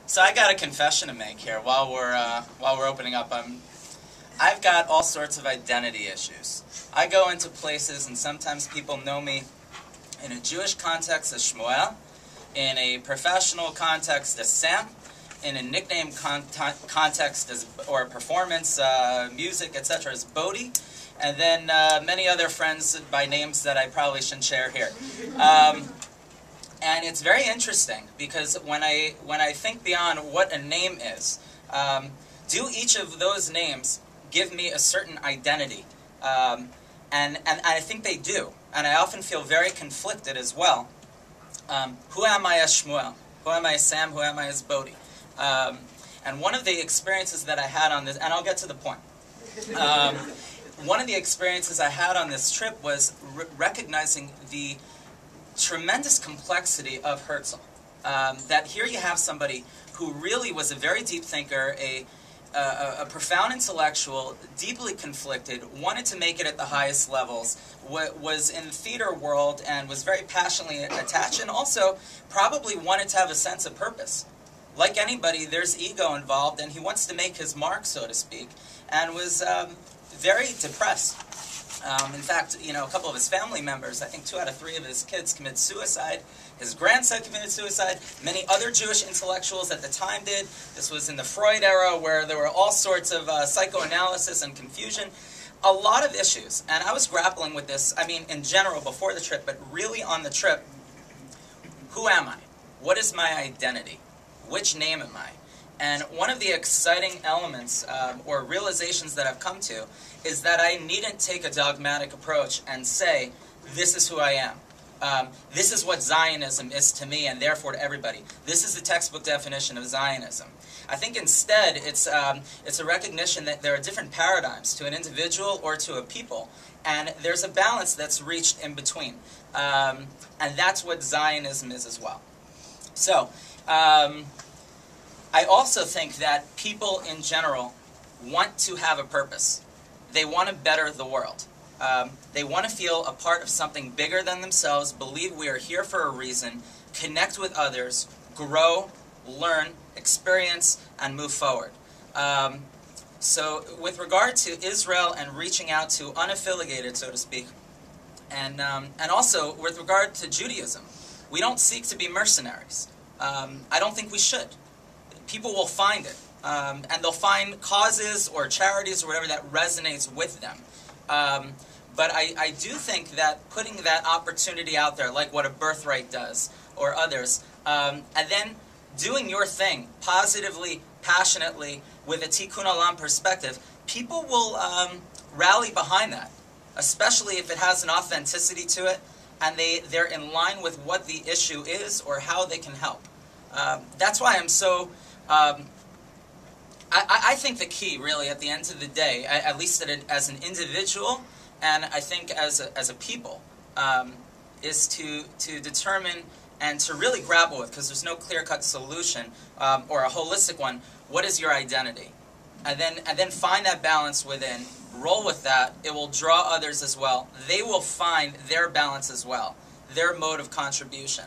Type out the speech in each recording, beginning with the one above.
So I got a confession to make here while we're opening up. I've got all sorts of identity issues. I go into places and sometimes people know me in a Jewish context as Shmuel, in a professional context as Sam, in a nickname context as, or performance, music, etc. as Bodi, and then many other friends by names that I probably shouldn't share here. And it's very interesting because when I think beyond what a name is, do each of those names give me a certain identity? And I think they do. And I often feel very conflicted as well. Who am I as Shmuel? Who am I as Sam? Who am I as Bodi? And one of the experiences that I had on this, and I'll get to the point. One of the experiences I had on this trip was recognizing the tremendous complexity of Herzl. That here you have somebody who really was a very deep thinker, a profound intellectual, deeply conflicted, wanted to make it at the highest levels, was in the theater world and was very passionately attached, and also probably wanted to have a sense of purpose. Like anybody, there's ego involved, and he wants to make his mark, so to speak, and was very depressed. In fact, a couple of his family members, I think 2 out of 3 of his kids committed suicide. His grandson committed suicide. Many other Jewish intellectuals at the time did. This was in the Freud era where there were all sorts of psychoanalysis and confusion. A lot of issues. And I was grappling with this, in general before the trip, but really on the trip. Who am I? What is my identity? Which name am I? And one of the exciting elements or realizations that I've come to is that I needn't take a dogmatic approach and say, this is who I am. This is what Zionism is to me and therefore to everybody. This is the textbook definition of Zionism. I think instead it's a recognition that there are different paradigms to an individual or to a people, and there's a balance that's reached in between. And that's what Zionism is as well. So, I also think that people in general want to have a purpose. They want to better the world. They want to feel a part of something bigger than themselves, believe we are here for a reason, connect with others, grow, learn, experience, and move forward. So with regard to Israel and reaching out to unaffiliated, so to speak, and also with regard to Judaism, we don't seek to be mercenaries. I don't think we should. People will find it, and they'll find causes or charities or whatever that resonates with them. But I do think that putting that opportunity out there, like what a Birthright does, or others, and then doing your thing positively, passionately, with a Tikkun Olam perspective, people will rally behind that, especially if it has an authenticity to it, and they're in line with what the issue is or how they can help. That's why I'm so... I think the key, really, at the end of the day, at least as an individual, and I think as a people, is to determine and to really grapple with, because there's no clear-cut solution or a holistic one. What is your identity? And then find that balance within. Roll with that. It will draw others as well. They will find their balance as well, their mode of contribution.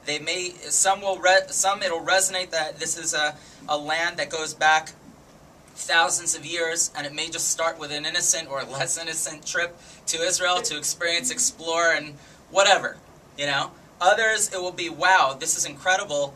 They may, some it'll resonate that this is a land that goes back thousands of years, and it may just start with an innocent or less innocent trip to Israel to experience, explore, and whatever, Others, it will be, wow, this is incredible.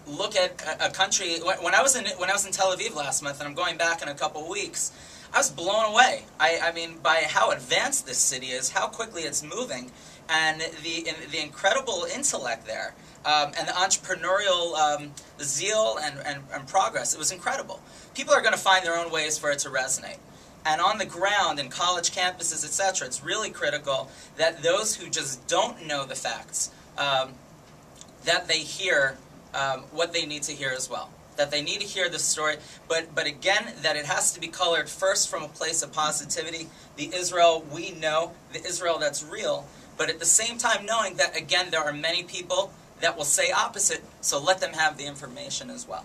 Look at a country. When I was in Tel Aviv last month, and I'm going back in a couple of weeks, I was blown away. I mean, by how advanced this city is, how quickly it's moving, and the incredible intellect there, and the entrepreneurial zeal and progress. It was incredible. People are going to find their own ways for it to resonate. And on the ground, in college campuses, etc., it's really critical that those who just don't know the facts, that they hear what they need to hear as well. That they need to hear the story, but again, that it has to be colored first from a place of positivity, the Israel we know, the Israel that's real, but at the same time knowing that, again, there are many people that will say opposite, so let them have the information as well.